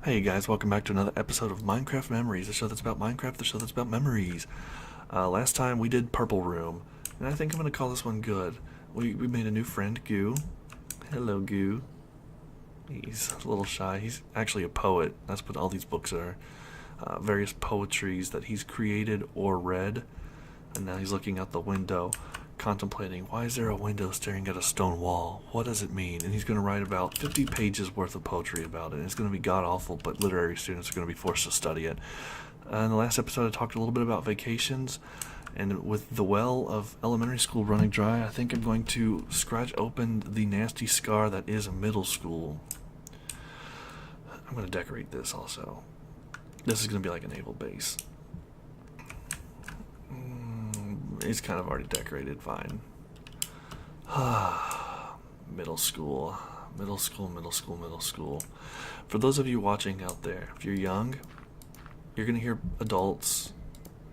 Hey guys, welcome back to another episode of Minecraft Memories, the show that's about Minecraft, the show that's about memories. Last time we did Purple Room, and I think I'm going to call this one good. We made a new friend, Goo. Hello, Goo. He's a little shy. He's actually a poet. That's what all these books are. Various poetries that he's created or read, and now he's looking out the window, contemplating, why is there a window staring at a stone wall? What does it mean? And he's going to write about 50 pages worth of poetry about it. And it's going to be god-awful, but literary students are going to be forced to study it. In the last episode, I talked a little bit about vacations, and with the well of elementary school running dry, I think I'm going to scratch open the nasty scar that is middle school. I'm going to decorate this also. This is going to be like a naval base. It's kind of already decorated, fine. Middle school. Middle school, middle school, middle school. For those of you watching out there, if you're young, you're going to hear adults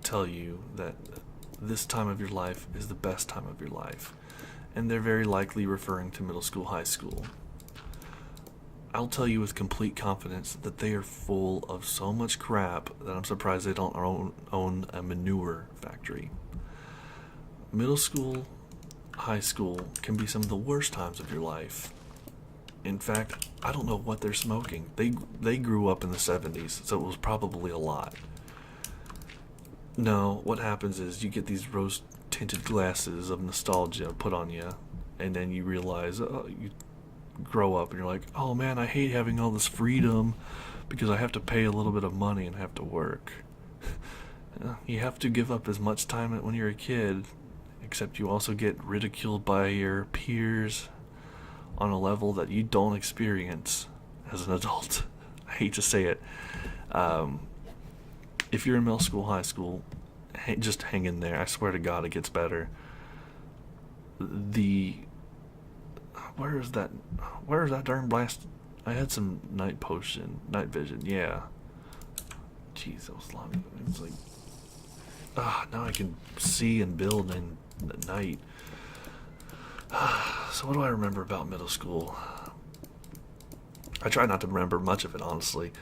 tell you that this time of your life is the best time of your life. And they're very likely referring to middle school, high school. I'll tell you with complete confidence that they are full of so much crap that I'm surprised they don't own a manure factory. Middle school, high school can be some of the worst times of your life. In fact, I don't know what they're smoking. They grew up in the 70s, so it was probably a lot. No, what happens is you get these rose-tinted glasses of nostalgia put on you, and then you realize, you grow up and you're like, oh man, I hate having all this freedom because I have to pay a little bit of money and have to work. You have to give up as much time when you're a kid, except you also get ridiculed by your peers on a level that you don't experience as an adult. I hate to say it. If you're in middle school, high school, just hang in there. I swear to God, it gets better. Where is that darn blast? I had some night vision, yeah. Jeez, that was long. It's like, now I can see and build in the night. So what do I remember about middle school? I try not to remember much of it, honestly.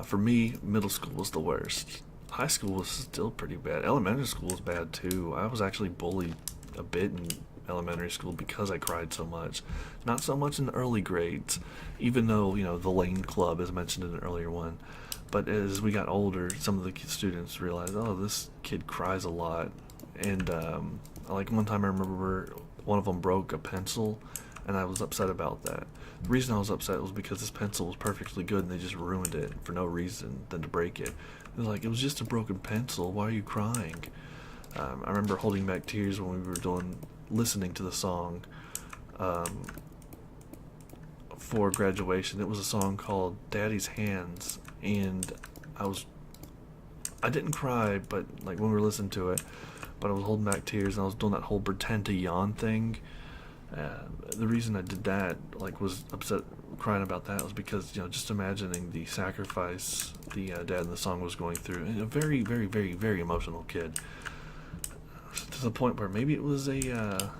For me, middle school was the worst. High school was still pretty bad. Elementary school was bad too. I was actually bullied a bit in elementary school because I cried so much. Not so much in the early grades, even though, the Lane Club, as mentioned in an earlier one. But as we got older, some of the students realized, oh, this kid cries a lot. And like one time I remember one of them broke a pencil, and I was upset about that. The reason I was upset was because this pencil was perfectly good and they just ruined it for no reason than to break it. They're like, it was just a broken pencil, why are you crying? I remember holding back tears when we were listening to the song for graduation. It was a song called Daddy's Hands, and I didn't cry, but like when we were listening to it, but I was holding back tears and I was doing that whole pretend to yawn thing. The reason I did that, was upset crying about that, was because, just imagining the sacrifice the dad in the song was going through, and a very, very, very, very emotional kid, to the point where maybe it was either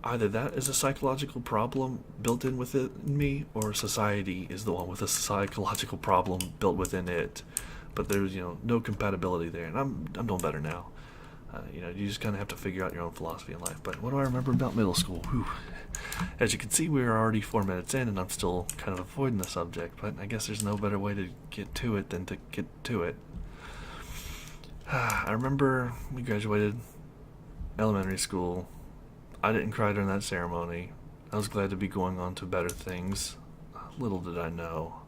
that is a psychological problem built in within me, or society is the one with a psychological problem built within it. But there's, no compatibility there, and I'm doing better now. You just kind of have to figure out your own philosophy in life. But what do I remember about middle school? Whew. As you can see, we're already 4 minutes in, and I'm still kind of avoiding the subject, but I guess there's no better way to get to it than to get to it. I remember we graduated elementary school. I didn't cry during that ceremony. I was glad to be going on to better things. Little did I know.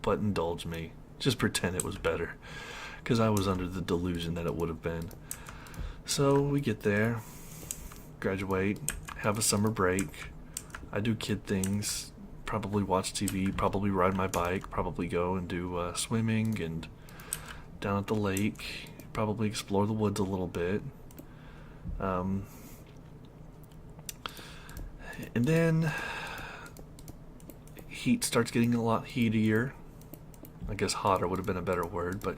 But indulge me. Just pretend it was better, because I was under the delusion that it would have been. So we get there, graduate, have a summer break. I do kid things, probably watch TV, probably ride my bike, probably go and do swimming and down at the lake, probably explore the woods a little bit. And then heat starts getting a lot heatier. I guess hotter would have been a better word, but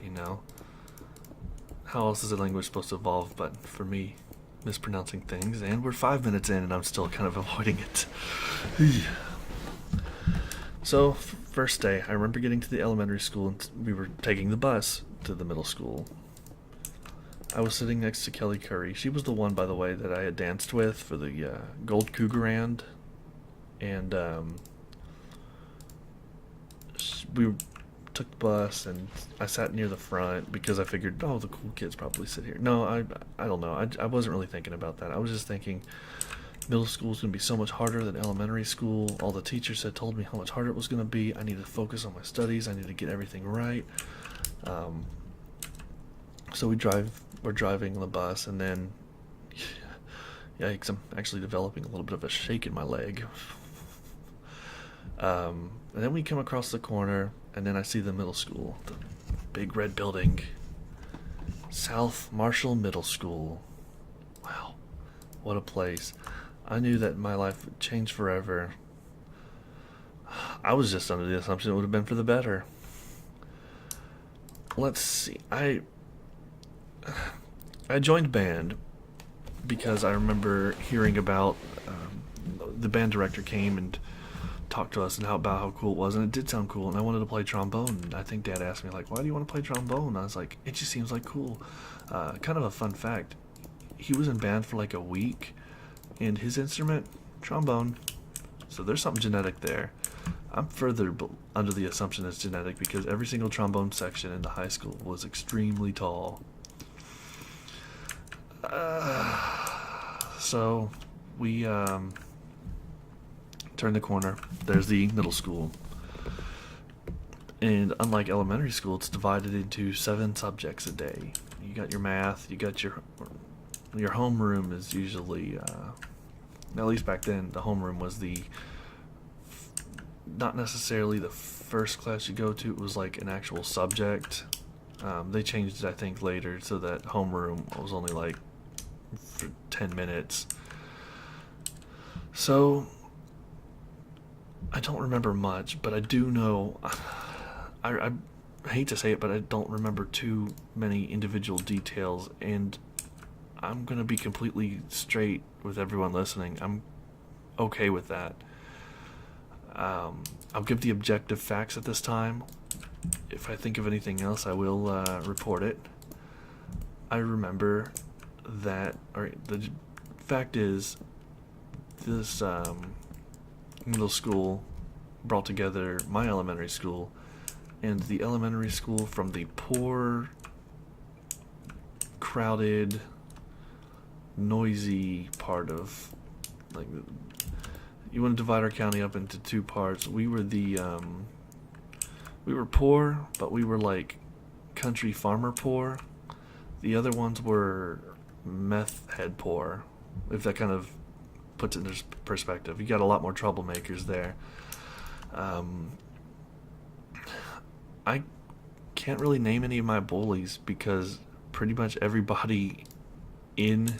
how else is a language supposed to evolve but for me mispronouncing things? And we're 5 minutes in and I'm still kind of avoiding it. So first day, I remember getting to the elementary school and we were taking the bus to the middle school. I was sitting next to Kelly Curry. She was the one, by the way, that I had danced with for the Gold Cougarand. And we took the bus, and I sat near the front because I figured, oh, the cool kids probably sit here. No, I don't know. I wasn't really thinking about that. I was just thinking middle school is going to be so much harder than elementary school. All the teachers had told me how much harder it was going to be. I needed to focus on my studies. I needed to get everything right. So we're driving on the bus, and then, yikes, I'm actually developing a little bit of a shake in my leg. And then we come across the corner, and then I see the middle school, the big red building, South Marshall Middle School. Wow, what a place. I knew that my life would change forever. I was just under the assumption it would have been for the better. Let's see, I joined band because I remember hearing about the band director came and talked to us and about how cool it was, and it did sound cool, and I wanted to play trombone. And I think Dad asked me, like, why do you want to play trombone? And I was like, it just seems like cool. Kind of a fun fact, he was in band for like a week, and his instrument, trombone. So there's something genetic there. I'm further under the assumption it's genetic because every single trombone section in the high school was extremely tall. So we turn the corner. There's the middle school. And unlike elementary school, it's divided into 7 subjects a day. You got your math, you got your homeroom is usually, at least back then, the homeroom was not necessarily the first class you go to, it was like an actual subject. They changed it, I think, later so that homeroom was only like for 10 minutes. So I don't remember much, but I do know, I hate to say it, but I don't remember too many individual details, and I'm going to be completely straight with everyone listening. I'm okay with that. I'll give the objective facts at this time. If I think of anything else, I will report it. I remember that, the fact is, this middle school brought together my elementary school and the elementary school from the poor, crowded, noisy part of, like, you want to divide our county up into 2 parts. We were we were poor, but we were like country farmer poor. The other ones were meth head poor, if that kind of puts it into perspective. You got a lot more troublemakers there. I can't really name any of my bullies because pretty much everybody in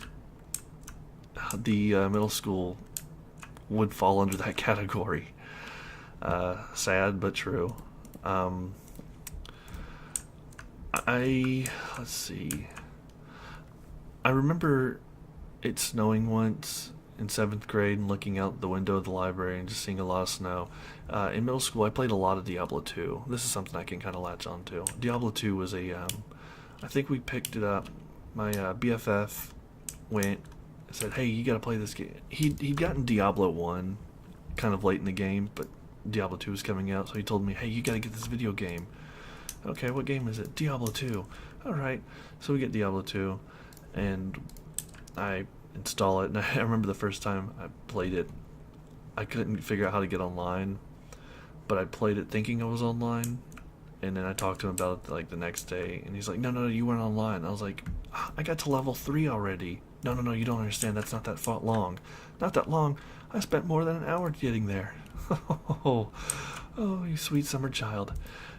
the middle school would fall under that category. Sad but true. Let's see. I remember it snowing once in 7th grade and looking out the window of the library and just seeing a lot of snow. In middle school, I played a lot of Diablo 2. This is something I can kind of latch on to. Diablo 2 was I think we picked it up. My BFF went, said, hey, you gotta play this game. He'd gotten Diablo 1 kind of late in the game, but Diablo 2 was coming out, so he told me, hey, you gotta get this video game. Okay, what game is it? Diablo 2. Alright, so we get Diablo 2, and I install it, and I remember the first time I played it, I couldn't figure out how to get online, but I played it thinking I was online, and then I talked to him about it like the next day, and he's like, no, you weren't online. I was like, I got to level 3 already. No, you don't understand, that's not that long. Not that long? I spent more than an hour getting there. Oh, you sweet summer child.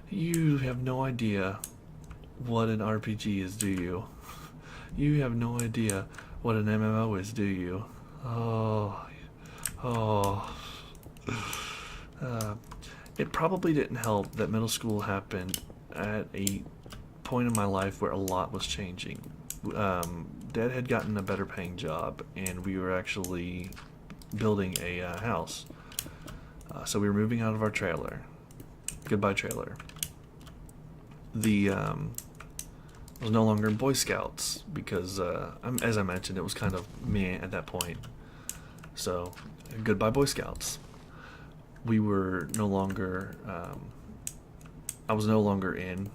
You have no idea what an RPG is, do you? You have no idea what an MMO is, do you? It probably didn't help that middle school happened at a point in my life where a lot was changing. Dad had gotten a better paying job, and we were actually building a house. So we were moving out of our trailer. goodbye trailer. I was no longer in Boy Scouts because, as I mentioned, it was kind of meh at that point. So, goodbye Boy Scouts. We were no longer, I was no longer in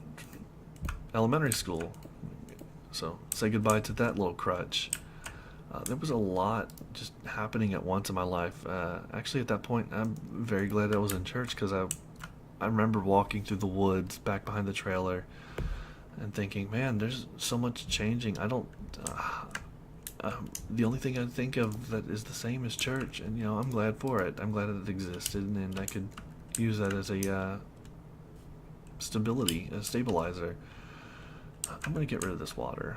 elementary school. So, say goodbye to that little crutch. There was a lot just happening at once in my life. Actually, at that point, I'm very glad I was in church because I remember walking through the woods back behind the trailer and thinking, man, there's so much changing. I don't. The only thing I think of that is the same as church, and I'm glad for it. I'm glad that it existed, and I could use that as a stabilizer. I'm gonna get rid of this water.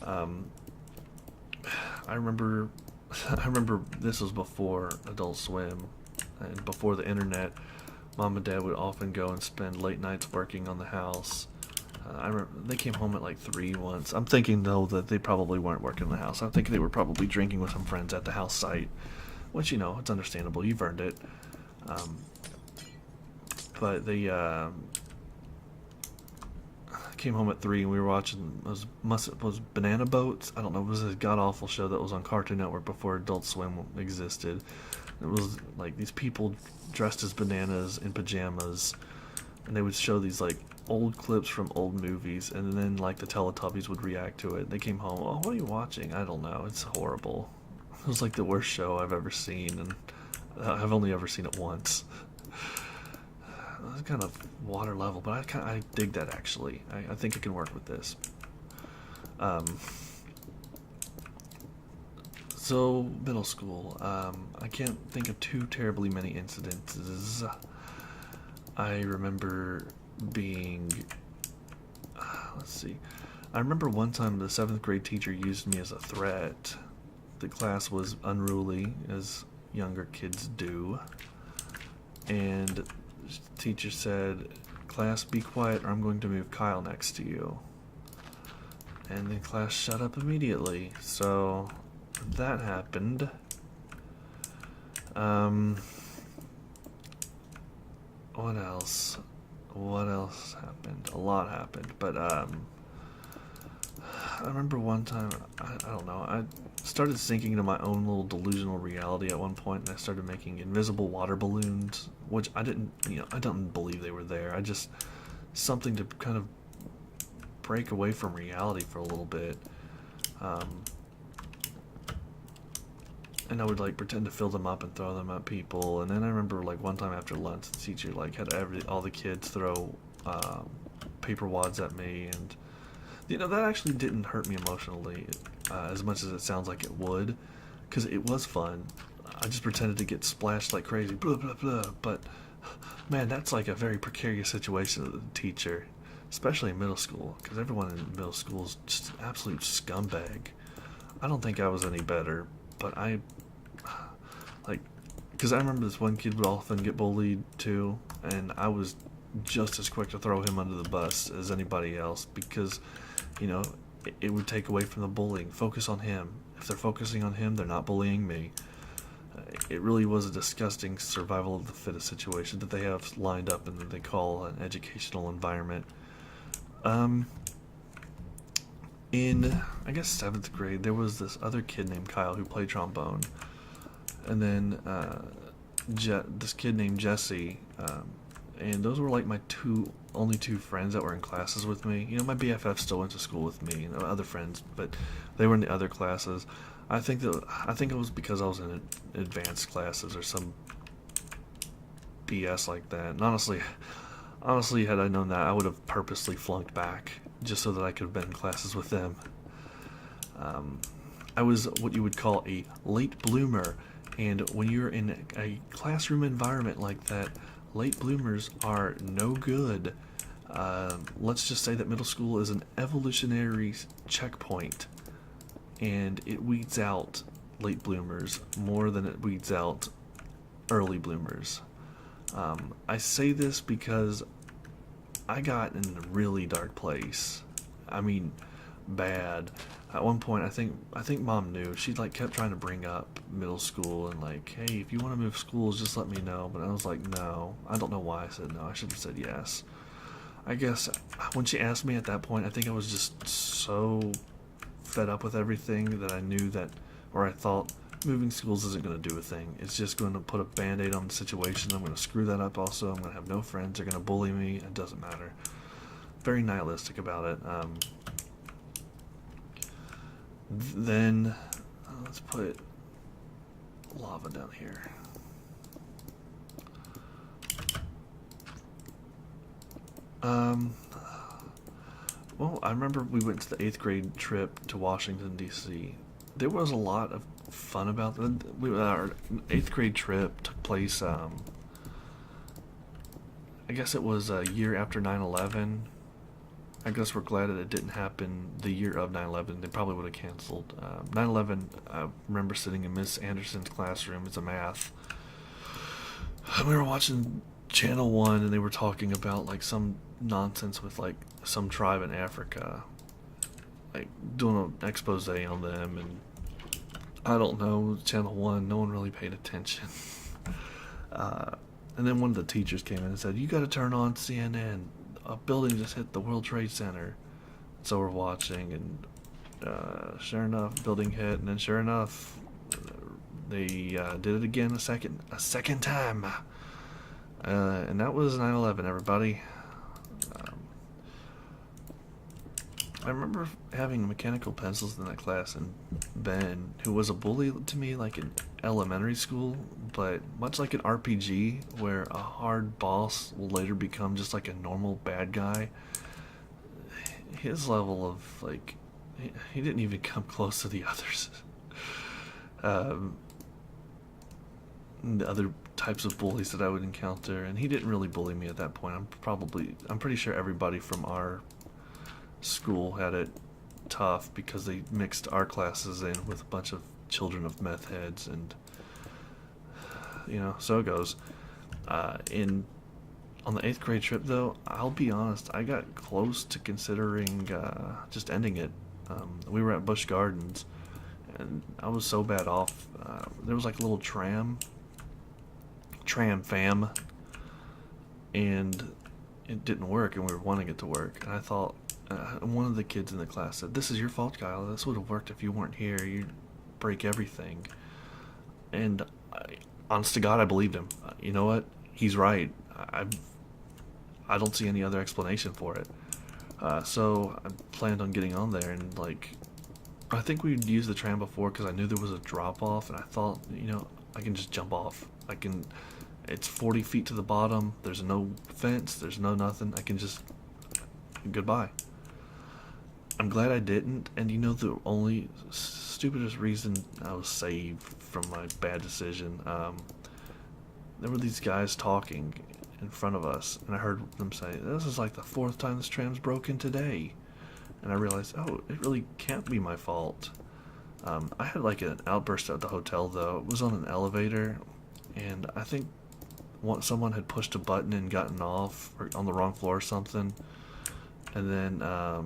I remember this was before Adult Swim and before the internet. Mom and Dad would often go and spend late nights working on the house. I remember they came home at like 3 once. I'm thinking though that they probably weren't working in the house. I'm thinking they were probably drinking with some friends at the house site, which it's understandable. You've earned it. But they came home at 3 and we were watching was Banana Boats. I don't know. It was a god awful show that was on Cartoon Network before Adult Swim existed. It was like these people dressed as bananas in pajamas, and they would show these like old clips from old movies, and then like the Teletubbies would react to it. They came home, oh, what are you watching? I don't know. It's horrible. It was like the worst show I've ever seen, and I've only ever seen it once. It was kind of water level, but I dig that actually. I think I can work with this. So middle school. I can't think of too terribly many incidences. I remember being. Let's see. I remember one time the 7th grade teacher used me as a threat. The class was unruly, as younger kids do, and the teacher said, "Class, be quiet or I'm going to move Kyle next to you." And the class shut up immediately. So that happened. What else? What else happened? A lot happened, but I remember one time, I don't know, I started sinking into my own little delusional reality at one point, and I started making invisible water balloons, which I didn't believe they were there. I just, something to kind of break away from reality for a little bit. And I would like pretend to fill them up and throw them at people. And then I remember like one time after lunch, the teacher like had all the kids throw paper wads at me, and that actually didn't hurt me emotionally as much as it sounds like it would, because it was fun. I just pretended to get splashed like crazy, blah blah blah. But man, that's like a very precarious situation with a teacher, especially in middle school, because everyone in middle school is just an absolute scumbag. I don't think I was any better, but because I remember this one kid would often get bullied too, and I was just as quick to throw him under the bus as anybody else, because it would take away from the bullying. Focus on him. If they're focusing on him, they're not bullying me. It really was a disgusting survival of the fittest situation that they have lined up and that they call an educational environment. In, I guess, 7th grade, there was this other kid named Kyle who played trombone. And then this kid named Jesse. And those were like my only two friends that were in classes with me. My BFF still went to school with me, and other friends, but they were in the other classes. I think it was because I was in advanced classes or some BS like that. And honestly, had I known that, I would have purposely flunked back just so that I could have been in classes with them. I was what you would call a late bloomer, and when you're in a classroom environment like that, late bloomers are no good. Let's just say that middle school is an evolutionary checkpoint, and it weeds out late bloomers more than it weeds out early bloomers. I say this because I got in a really dark place. I mean, bad. At one point, I think Mom knew. She kept trying to bring up middle school and like, hey, if you want to move schools, just let me know. But I was like, no. I don't know why I said no. I should have said yes. I guess when she asked me at that point, I think I was just so fed up with everything that I knew that, or I thought, moving schools isn't going to do a thing. It's just going to put a band-aid on the situation. I'm going to screw that up also. I'm going to have no friends. They're going to bully me. It doesn't matter. Very nihilistic about it. Then, let's put lava down here. Well, I remember we went to the 8th grade trip to Washington, D.C. There was a lot of fun about that. Our 8th grade trip took place, I guess it was a year after 9/11. I guess we're glad that it didn't happen the year of 9/11. They probably would have canceled. 9/11, I remember sitting in Miss Anderson's classroom. It's a math. We were watching Channel 1 and they were talking about like some nonsense with like some tribe in Africa. Like doing an expose on them, and I don't know, Channel 1, no one really paid attention. And then one of the teachers came in and said, you gotta turn on CNN. A building just hit the World Trade Center. So we're watching, and sure enough, building hit, and then sure enough, they did it again a second time. And that was 9/11, everybody. I remember having mechanical pencils in that class, and Ben, who was a bully to me like in elementary school, but much like an RPG where a hard boss will later become just like a normal bad guy, his level of like, he didn't even come close to the others. The other types of bullies that I would encounter, and he didn't really bully me at that point. I'm pretty sure everybody from our school had it tough because they mixed our classes in with a bunch of children of meth heads, and so it goes. On the 8th grade trip, though, I'll be honest, I got close to considering just ending it. We were at Busch Gardens, and I was so bad off. There was like a little tram fam, and it didn't work, and we were wanting it to work. And I thought, one of the kids in the class said, "This is your fault, Kyle. This would have worked if you weren't here. You'd break everything." And honest to God, I believed him. You know what? He's right. I don't see any other explanation for it. So I planned on getting on there, and like, I think we'd used the tram before because I knew there was a drop off, and I thought, I can just jump off. It's 40 feet to the bottom. There's no fence. There's no nothing. I can just, goodbye. I'm glad I didn't, and the only stupidest reason I was saved from my bad decision, there were these guys talking in front of us, and I heard them say, "This is like the 4th time this tram's broken today." And I realized, oh, it really can't be my fault. I had like an outburst at the hotel, though. It was on an elevator, and I think someone had pushed a button and gotten off or on the wrong floor or something. And then, I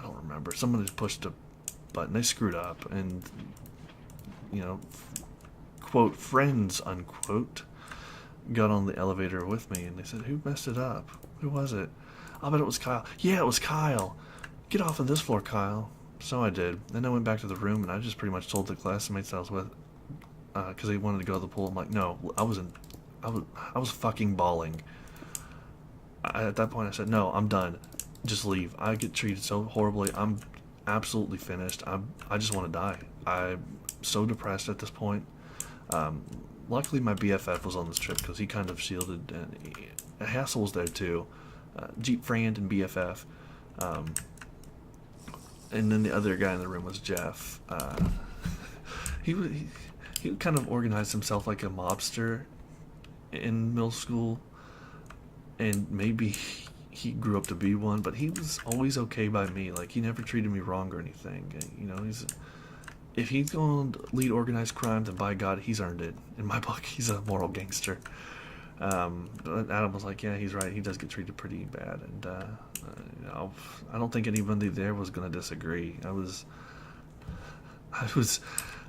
don't remember. Someone had pushed a button. They screwed up, and, quote, friends, unquote, got on the elevator with me, and they said, "Who messed it up? Who was it?" "I bet it was Kyle." "Yeah, it was Kyle. Get off of this floor, Kyle." So I did. Then I went back to the room, and I just pretty much told the classmates I was with, because they wanted to go to the pool. I'm like, no, I was fucking bawling. At that point, I said, "No, I'm done. Just leave. I get treated so horribly. I'm absolutely finished. I just want to die. I'm so depressed at this point." Luckily, my BFF was on this trip because he kind of shielded, and Hassel was there too. Jeep friend and BFF. And then the other guy in the room was Jeff. He kind of organized himself like a mobster in middle school, and maybe he grew up to be one, but he was always okay by me. Like, he never treated me wrong or anything. If he's going to lead organized crime, then by God, he's earned it. In my book, he's a moral gangster. Adam was like, "Yeah, he's right. He does get treated pretty bad." And I don't think anybody there was going to disagree. I was,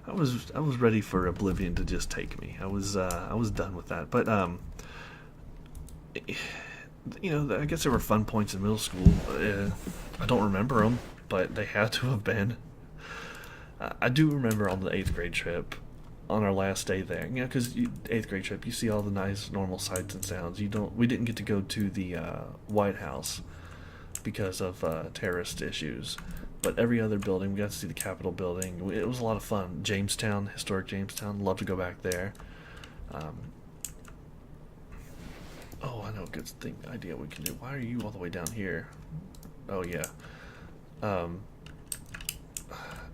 I was ready for Oblivion to just take me. I was done with that. But I guess there were fun points in middle school. I don't remember them, but they had to have been. I do remember on the eighth grade trip, on our last day there, because eighth grade trip, you see all the nice normal sights and sounds. We didn't get to go to the White House because of terrorist issues, but every other building, we got to see the Capitol building. It was a lot of fun. Jamestown, historic Jamestown, love to go back there. Oh, I know a good idea we can do. Why are you all the way down here? Oh yeah.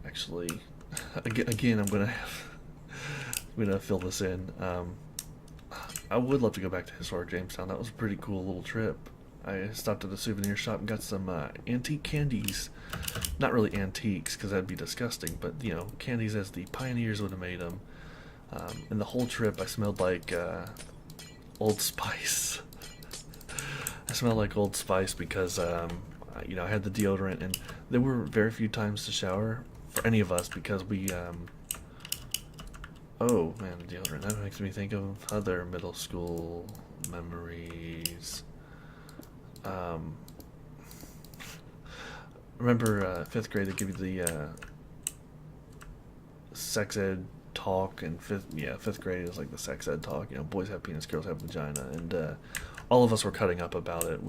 Actually, again, I'm gonna fill this in. I would love to go back to historic Jamestown. That was a pretty cool little trip. I stopped at a souvenir shop and got some antique candies. Not really antiques, because that'd be disgusting, but candies as the pioneers would have made them. And the whole trip, I smelled like Old Spice. I smelled like Old Spice because I had the deodorant, and there were very few times to shower for any of us because we. Oh man, deodorant. That makes me think of other middle school memories. Remember fifth grade? They give you the sex ed talk, and fifth grade is like the sex ed talk. Boys have penis, girls have vagina, and all of us were cutting up about it.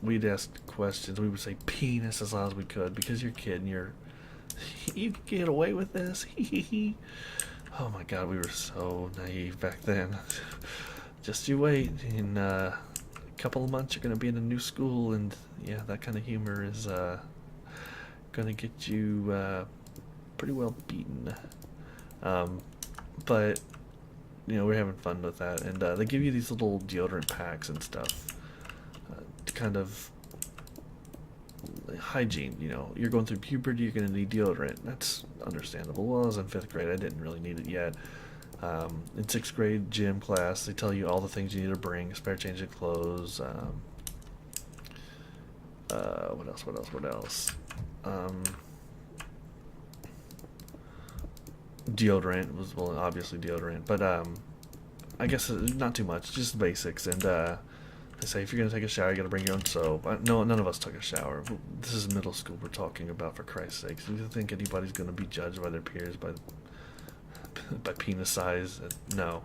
We'd ask questions. We would say penis as loud as we could because you're a kid and you can get away with this. Oh my god, we were so naive back then. Just you wait. In a couple of months, you're gonna be in a new school, and yeah, that kind of humor is gonna get you pretty well beaten. But we're having fun with that, and they give you these little deodorant packs and stuff to kind of hygiene. You're going through puberty, you're going to need deodorant. That's understandable. Well, I was in fifth grade, I didn't really need it yet. In sixth grade gym class, they tell you all the things you need to bring: a spare change of clothes. What else? Deodorant was, well, obviously deodorant, but I guess not too much, just basics. And they say if you're gonna take a shower, you gotta bring your own soap. No, none of us took a shower. This is middle school we're talking about, for Christ's sake. Do you think anybody's gonna be judged by their peers by penis size? No,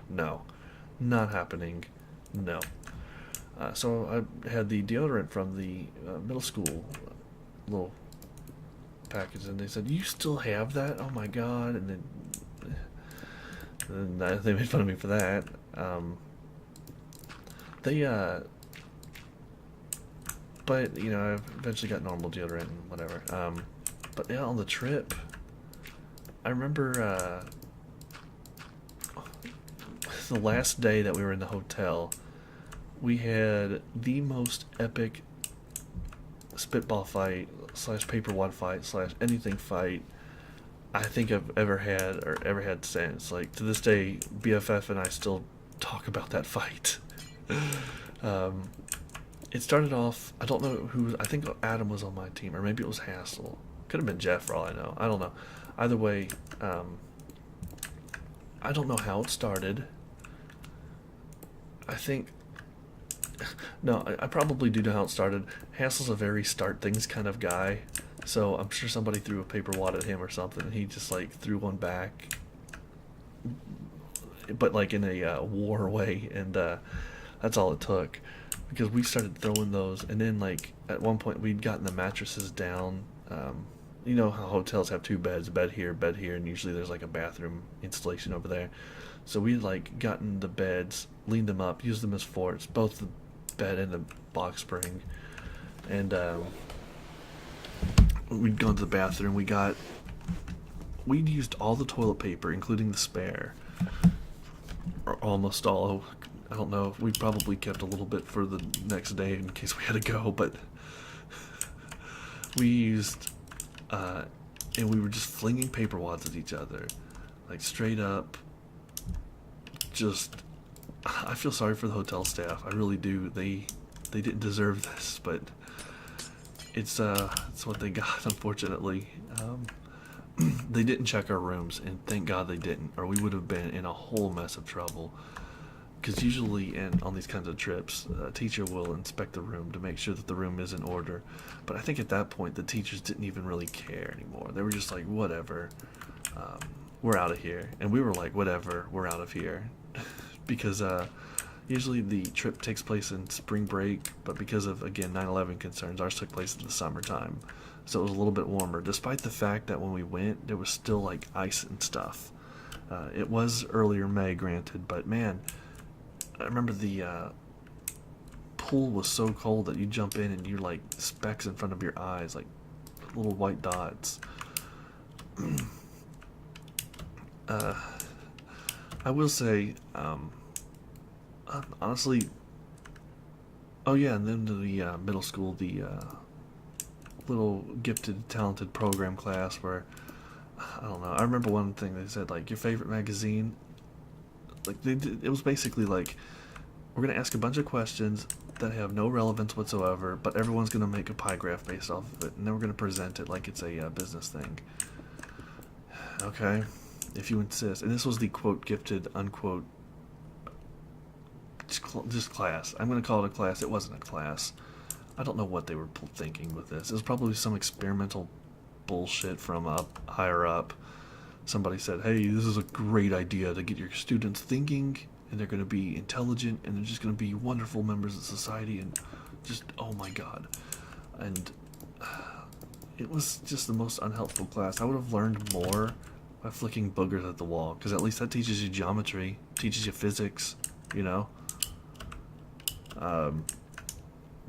not happening. No. So I had the deodorant from the middle school little package, and they said, "You still have that? Oh my god!" And then they made fun of me for that. But I eventually got normal deodorant and whatever. But yeah, on the trip, I remember the last day that we were in the hotel, we had the most epic spitball fight / paper wad fight / anything fight I think I've ever had since. Like, to this day, BFF and I still talk about that fight. It started off, I don't know who, I think Adam was on my team, or maybe it was Hassel. Could have been Jeff for all I know. I don't know. Either way, I don't know how it started. I probably do know how it started. Hassel's a very start things kind of guy, so I'm sure somebody threw a paper wad at him or something, and he just threw one back, but in a war way, and that's all it took, because we started throwing those, and then at one point we'd gotten the mattresses down. You know how hotels have two beds, bed here, and usually there's a bathroom installation over there. So we'd gotten the beds, leaned them up, used them as forts, both the bed and the box spring, and we'd gone to the bathroom. We'd used all the toilet paper, including the spare, or almost all. I don't know. We probably kept a little bit for the next day in case we had to go, but we used, and we were just flinging paper wads at each other, straight up. I feel sorry for the hotel staff. I really do. They didn't deserve this, but it's what they got, unfortunately. They didn't check our rooms, and thank God they didn't, or we would have been in a whole mess of trouble. Because usually, on these kinds of trips, a teacher will inspect the room to make sure that the room is in order. But I think at that point, the teachers didn't even really care anymore. They were just like, whatever, we're out of here. And we were like, whatever, we're out of here. Because usually the trip takes place in spring break, but because of, again, 9/11 concerns, ours took place in the summertime. So it was a little bit warmer, despite the fact that when we went, there was still like ice and stuff. It was earlier May, granted, but man, I remember the pool was so cold that you jump in and you're like specks in front of your eyes, like little white dots. I will say, honestly, oh yeah, and then the middle school, the little gifted, talented program class where, I don't know, I remember one thing they said, like, your favorite magazine, like, it was basically like, we're going to ask a bunch of questions that have no relevance whatsoever, but everyone's going to make a pie graph based off of it, and then we're going to present it like it's a business thing. Okay, if you insist. And this was the quote gifted, unquote, just class. I'm going to call it a class. It wasn't a class. I don't know what they were thinking with this. It was probably some experimental bullshit from up higher up. Somebody said, hey, this is a great idea to get your students thinking, and they're going to be intelligent, and they're just going to be wonderful members of society, and just, oh my god. And it was just the most unhelpful class. I would have learned more by flicking boogers at the wall, because at least that teaches you geometry, teaches you physics, you know?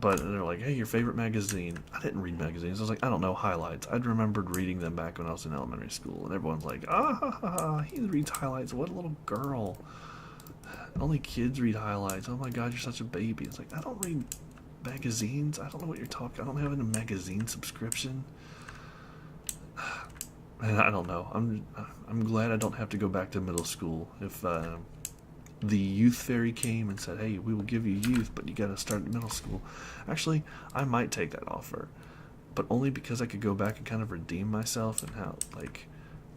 But they're like, hey, your favorite magazine. I didn't read magazines. I was like, I don't know, highlights. I'd remembered reading them back when I was in elementary school, and everyone's like, he reads highlights. What a little girl. Only kids read highlights. Oh my god, you're such a baby. It's like, I don't read magazines. I don't know what you're talking. I don't have a magazine subscription. And I don't know. I'm glad I don't have to go back to middle school. If the youth fairy came and said, hey, we will give you youth, but you gotta start at middle school. Actually, I might take that offer, but only because I could go back and kind of redeem myself, and how, like,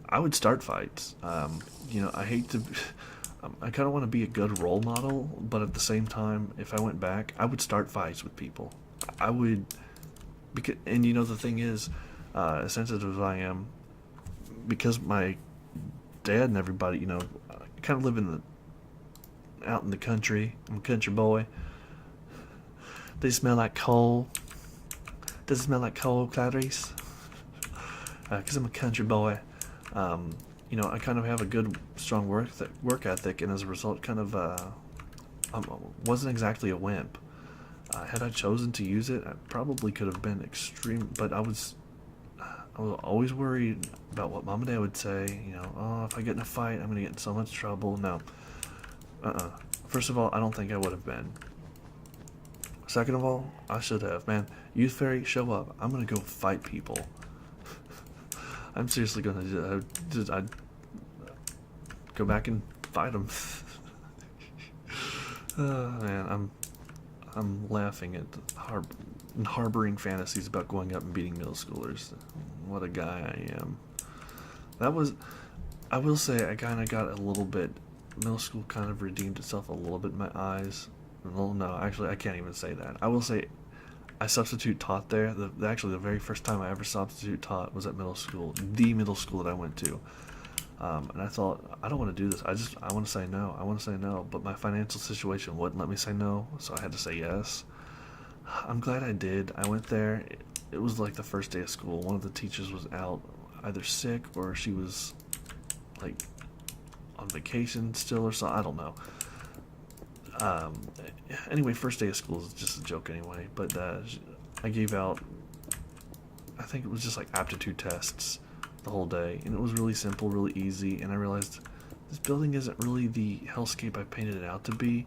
I would start fights. I hate to, I kind of want to be a good role model, but at the same time, if I went back, I would start fights with people. I would, because, and the thing is, as sensitive as I am, because my dad and everybody, kind of live out in the country. I'm a country boy. They smell like coal. Does it smell like coal, Clarice? Because I'm a country boy. I kind of have a good, strong work ethic, and as a result, kind of wasn't exactly a wimp. Had I chosen to use it, I probably could have been extreme, but I was always worried about what mom and dad would say. If I get in a fight, I'm going to get in so much trouble. No. First of all, I don't think I would have been. Second of all, I should have. Man, youth fairy, show up. I'm going to go fight people. I'm seriously going to I'd go back and fight them. Man, I'm laughing at harboring fantasies about going up and beating middle schoolers. What a guy I am. I will say, I kind of got a little bit, middle school kind of redeemed itself a little bit in my eyes. Well, no, actually, I can't even say that. I will say, I substitute taught there. Actually, the very first time I ever substitute taught was at middle school, the middle school that I went to. And I thought, I don't want to do this. I want to say no. I want to say no. But my financial situation wouldn't let me say no, so I had to say yes. I'm glad I did. I went there. It was like the first day of school. One of the teachers was out, either sick or she was like on vacation still or something. I don't know. Anyway, first day of school is just a joke anyway. But I gave out, I think it was just like aptitude tests the whole day, and it was really simple, really easy. And I realized this building isn't really the hellscape I painted it out to be.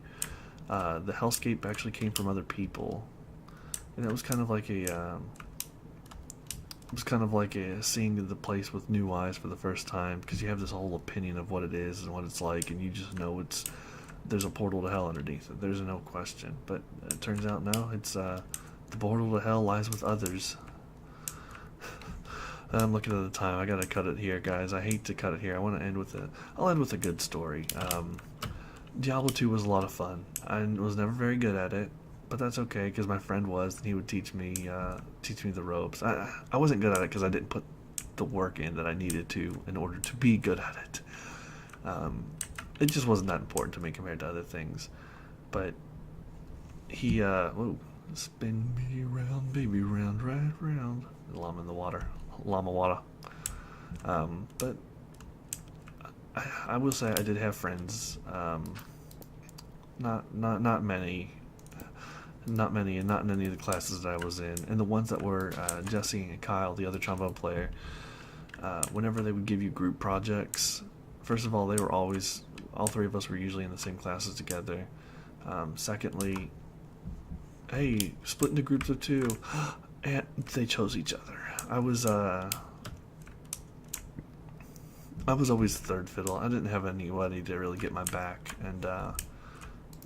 The hellscape actually came from other people, and it was kind of like seeing the place with new eyes for the first time, because you have this whole opinion of what it is and what it's like, and you just know there's a portal to hell underneath it. There's no question. But it turns out no, it's the portal to hell lies with others. I'm looking at the time. I gotta cut it here, guys. I hate to cut it here. I want to end with a. I'll end with a good story. Diablo 2 was a lot of fun. I was never very good at it, but that's okay because my friend was, and he would teach me the ropes. I wasn't good at it because I didn't put the work in that I needed to in order to be good at it. It just wasn't that important to me compared to other things. But he, whoa, spin me round, baby, round, right round. Llama in the water, llama water. But I will say I did have friends. Not many, and not in any of the classes that I was in. And the ones that were Jesse and Kyle, the other trombone player. Whenever they would give you group projects, first of all, they were always, all three of us were usually in the same classes together. Secondly, hey, split into groups of 2, and they chose each other. I was always third fiddle. I didn't have anybody to really get my back, and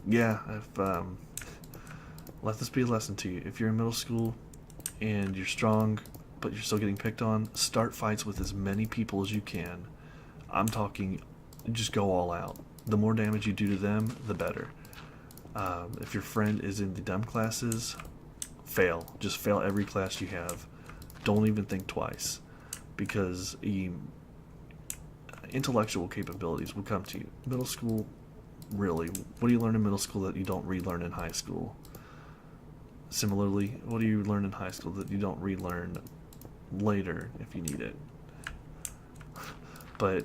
yeah, let this be a lesson to you. If you're in middle school and you're strong, but you're still getting picked on, start fights with as many people as you can. I'm talking, just go all out. The more damage you do to them, the better. If your friend is in the dumb classes, fail. Just fail every class you have. Don't even think twice, because intellectual capabilities will come to you. Middle school, really, what do you learn in middle school that you don't relearn in high school? Similarly, what do you learn in high school that you don't relearn later if you need it? But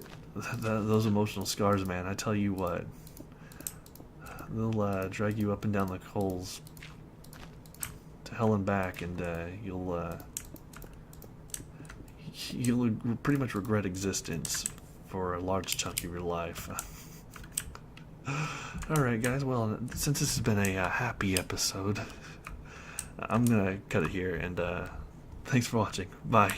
those emotional scars, man, I tell you what, they'll drag you up and down the coals to hell and back, and you'll pretty much regret existence for a large chunk of your life. Alright, guys, well, since this has been a happy episode, I'm gonna cut it here, and thanks for watching. Bye.